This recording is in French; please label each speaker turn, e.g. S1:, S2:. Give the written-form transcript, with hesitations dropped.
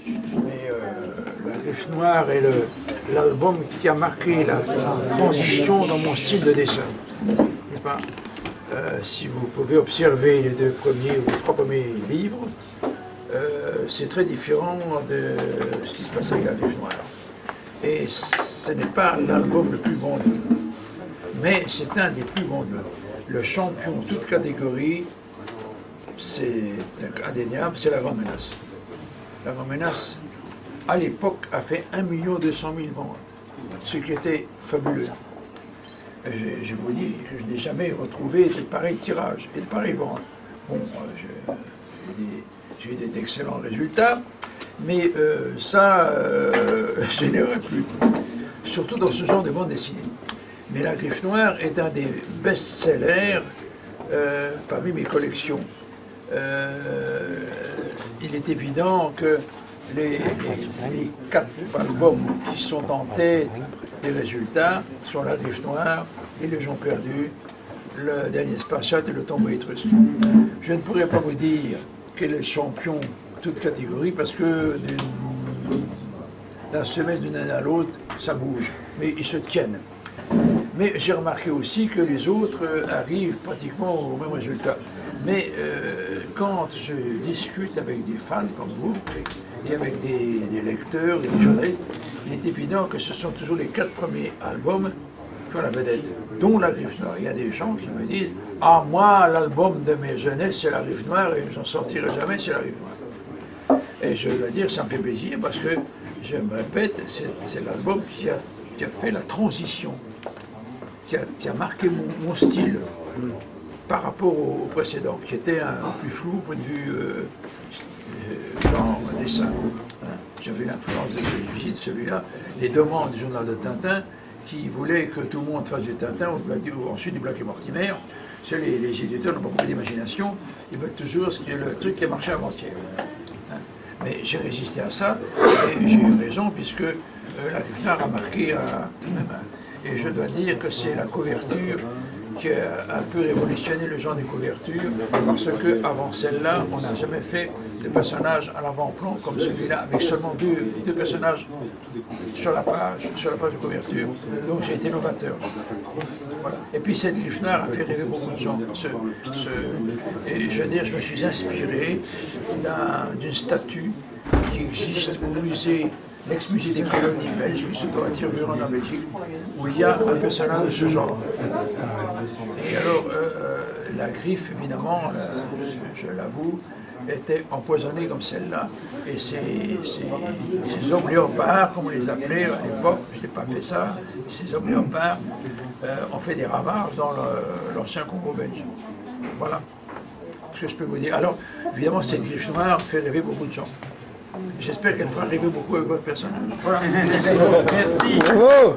S1: Mais La Griffe Noire est l'album qui a marqué la transition dans mon style de dessin. N'est-ce pas? Si vous pouvez observer les deux premiers ou les trois premiers livres, c'est très différent de ce qui se passe avec La Griffe Noire. Et ce n'est pas l'album le plus vendu, mais c'est un des plus vendus. Le champion, toute catégorie, c'est indéniable, c'est La Grande Menace. La Grande Menace, à l'époque, a fait 1 200 000 ventes, ce qui était fabuleux. Je vous dis que je n'ai jamais retrouvé de pareils tirages et de pareilles ventes. Bon, j'ai eu d'excellents résultats, mais je n'aurais plus, surtout dans ce genre de bande dessinée. Mais La Griffe Noire est un des best-sellers parmi mes collections. Il est évident que les 4 albums qui sont en tête des résultats sont La Griffe Noire, Les Légions perdues, Le Dernier Spartiate et Le Tombeau étrusque. Je ne pourrais pas vous dire quel est le champion toute catégorie parce que d'un semestre d'une année à l'autre, ça bouge, mais ils se tiennent. Mais j'ai remarqué aussi que les autres arrivent pratiquement au même résultat. Mais quand je discute avec des fans comme vous, et avec des lecteurs et des journalistes, il est évident que ce sont toujours les 4 premiers albums qui ont la vedette, dont La Griffe Noire. Il y a des gens qui me disent « Ah, moi, l'album de mes jeunesses, c'est La Griffe Noire, et j'en sortirai jamais, c'est La Griffe Noire. » Et je dois dire, ça me fait plaisir, parce que, je me répète, c'est l'album qui a fait la transition, qui a marqué mon style par rapport au précédent, qui était un peu plus flou au point de vue genre dessin. J'avais l'influence de celui-ci, de celui-là, les demandes du journal de Tintin, qui voulaient que tout le monde fasse du Tintin, ou ensuite du Black et Mortimer. Les éditeurs n'ont pas beaucoup d'imagination, ils veulent toujours ce qui est le truc qui a marché avant-hier. Mais j'ai résisté à ça, et j'ai eu raison, puisque La Griffe Noire a marqué et je dois dire que c'est la couverture qui a un peu révolutionné le genre des couvertures, parce qu'avant celle-là, on n'a jamais fait de personnages à l'avant-plan comme celui-là, avec seulement deux personnages sur la page de couverture. Donc j'ai été novateur. Voilà. Et puis cette Griffe Noire a fait rêver beaucoup de gens. Et je veux dire, je me suis inspiré d'une statue qui existe au musée, l'ex-musée des colonies belges, qui se trouve à Tervuren en Belgique, où il y a un personnage de ce genre. Et alors, la griffe, évidemment, je l'avoue, était empoisonnée comme celle-là. Et ces hommes léopards, comme on les appelait à l'époque, je n'ai pas fait ça, ces hommes léopards ont fait des ravages dans l'ancien Congo belge. Voilà ce que je peux vous dire. Alors, évidemment, cette Griffe Noire fait rêver beaucoup de gens. J'espère qu'elle fera rêver beaucoup avec votre personnage. Voilà.
S2: Merci. Bravo.